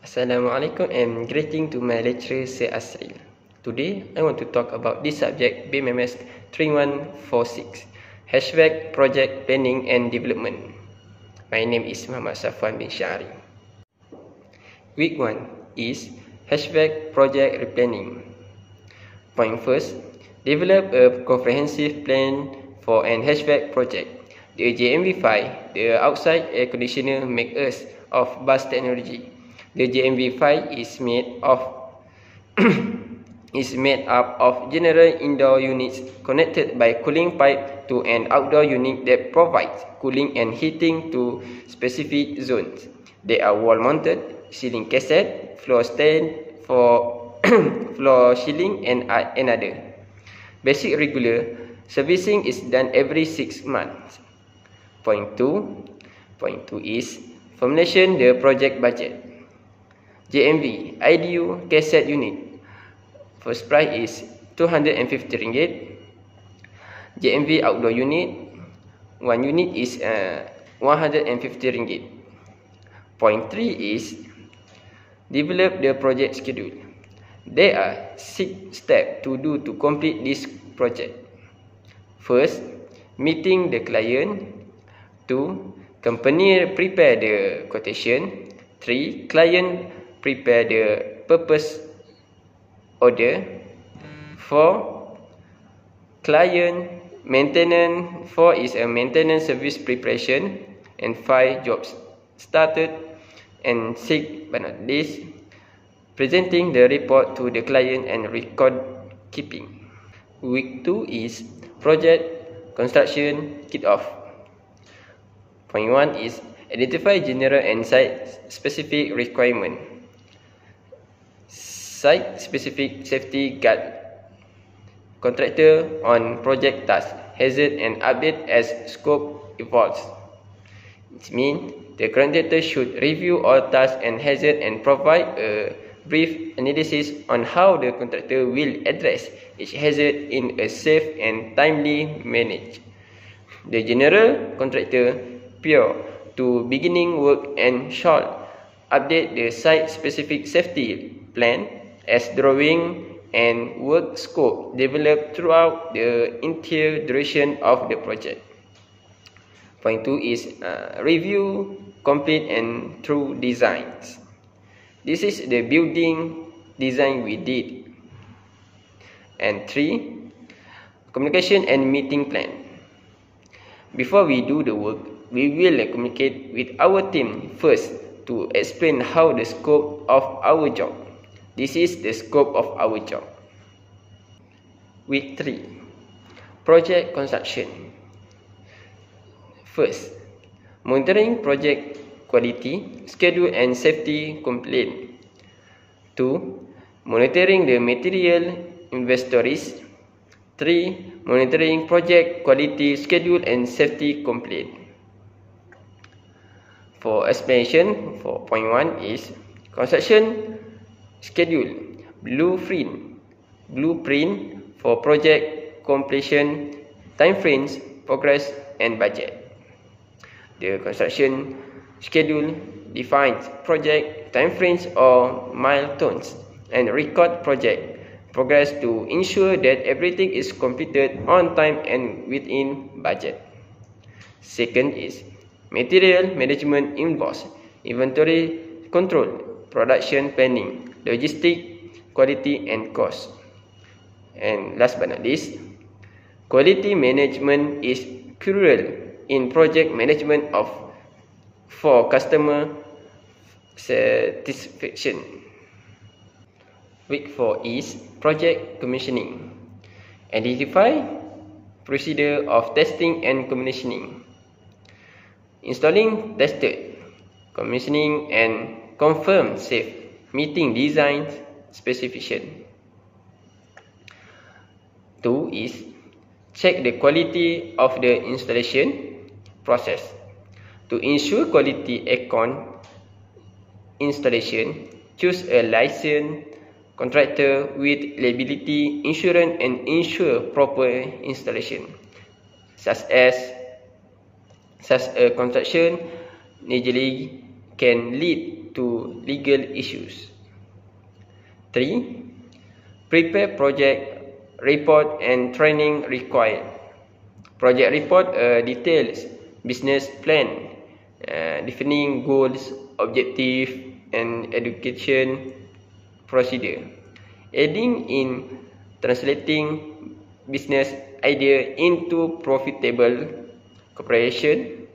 Assalamualaikum and greeting to my lecturer Sir Asril. Today I want to talk about this subject BMMS 3146 HVAC Project Planning and Development. My name is Muhammad Safwan bin Syahri. Week 1 is HVAC Project Replanning. Point first, develop a comprehensive plan for an HVAC project. The JMV5, the outside air conditioner make us of bus technology. The JMV5 is made up of general indoor units connected by cooling pipe to an outdoor unit that provides cooling and heating to specific zones. They are wall mounted, ceiling cassette, floor stand for floor ceiling and another. Basic regular servicing is done every 6 months. Point 2 is formulation the project budget. JMV IDU cassette unit, first price is RM250. JMV outdoor unit, one unit is RM150. Point 3 is develop the project schedule. There are 6 steps to do to complete this project. First, meeting the client. 2, company prepare the quotation. 3, client prepare the purpose order. 4, client maintenance. 4 is a maintenance service preparation. And 5, jobs started. And 6 but not least, presenting the report to the client and record keeping. Week 2 is project construction kick off. Point 1 is identify general and site specific requirement. Site specific safety guard. Contractor on project task, hazard and update as scope evolves. It means the contractor should review all tasks and hazard and provide a brief analysis on how the contractor will address each hazard in a safe and timely manner. The general contractor prior to beginning work and shall update the site-specific safety plan as drawing and work scope developed throughout the entire duration of the project. Point 2 is review, complete and through designs. This is the building design we did. And 3, communication and meeting plan. Before we do the work, we will communicate with our team first to explain how the scope of our job. This is the scope of our job. Week 3, project construction. First, monitoring project quality, schedule and safety complaint. 2, monitoring the material inventories. 3, monitoring project quality, schedule and safety complaint. For explanation, for point 1 is construction schedule, blueprint for project completion, time frames, progress and budget. The construction schedule defines project time frames or milestones and record project progress to ensure that everything is completed on time and within budget. Second is material management involves inventory control, production planning, logistic, quality and cost. And last but not least, quality management is crucial in project management for customer satisfaction. Week 4 is project commissioning. Identify procedure of testing and commissioning. Installing, tested, commissioning and confirm safe, meeting design specification. 2 is check the quality of the installation process. To ensure quality aircon installation, choose a licensed contractor with liability insurance and ensure proper installation. Such a construction usually can lead to legal issues. 3. Prepare project report and training required. Project report details business plan, defining goals, objective, and education procedure, aiding in translating business idea into profitable cooperation.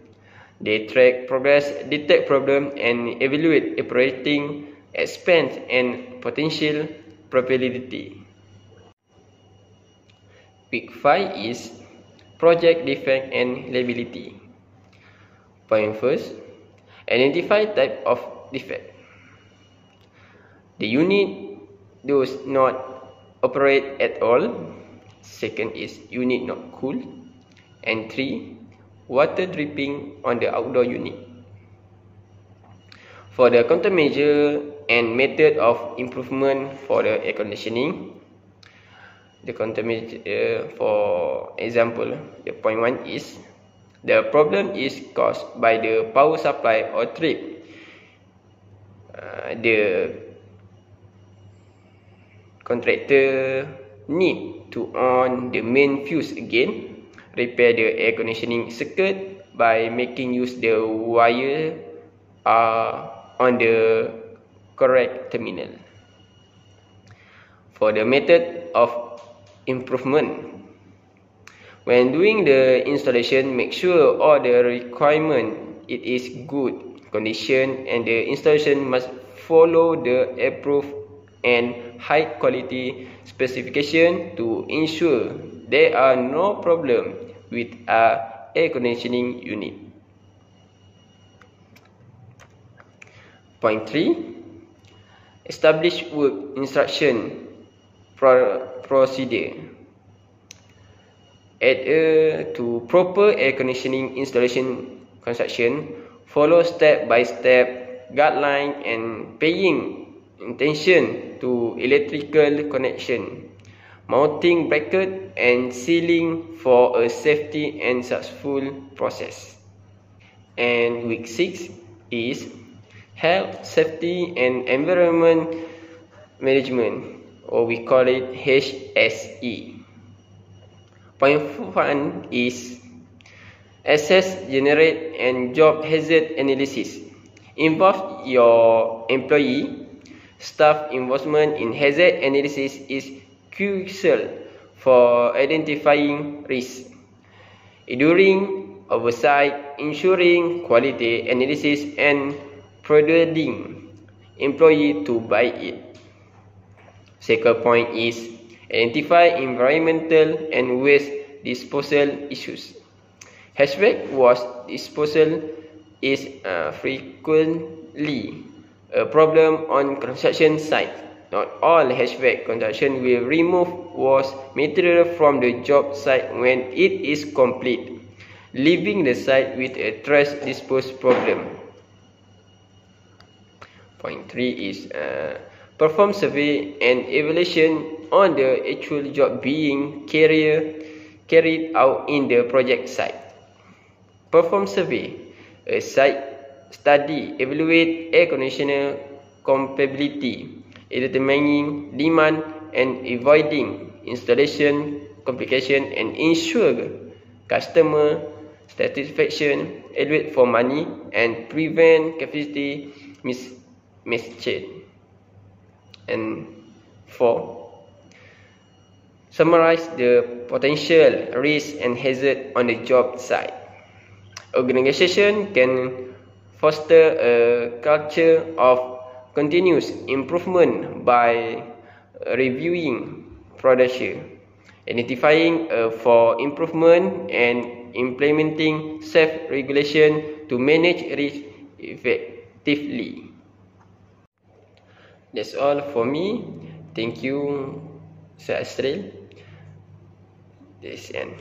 They track progress, detect problem, and evaluate operating expense and potential profitability. Week 5 is project defect and liability. Point first, identify type of defect. The unit does not operate at all. Second is unit not cool. And 3, water dripping on the outdoor unit. For the countermeasure and method of improvement for the air conditioning, the countermeasure, for example, the point 1 is the problem is caused by the power supply or trip. The contractor need to on the main fuse again, repair the air conditioning circuit by making use the wire on the correct terminal. For the method of improvement, when doing the installation, make sure all the requirement it is good condition and the installation must follow the approved and high quality specification to ensure there are no problem with air conditioning unit. Point 3, establish work instruction procedure. Adhere to proper air conditioning installation construction, follow step by step guideline and paying attention to electrical connection, mounting bracket and sealing for a safety and successful process. And week 6 is health, safety and environment management, or we call it HSE. Point 1 is assess, generate and job hazard analysis. Involve your employee. Staff involvement in hazard analysis is crucial for identifying risks. During oversight, ensuring quality analysis and persuading employee to buy it. Second point is identify environmental and waste disposal issues. HVAC waste disposal is frequently a problem on construction site. Not all HVAC construction will remove waste material from the job site when it is complete, leaving the site with a trash disposal problem. Point 3 is perform survey and evaluation on the actual job being carried out in the project site. Perform survey, a site study, evaluate air conditioner compatibility, determining demand and avoiding installation complication and ensure customer satisfaction, evaluate for money and prevent capacity mismatch. And 4, summarize the potential risk and hazard on the job site. Organization can foster a culture of continuous improvement by reviewing procedures, identifying for improvement and implementing self-regulation to manage risk effectively. That's all for me. Thank you, Sir Astril. This end.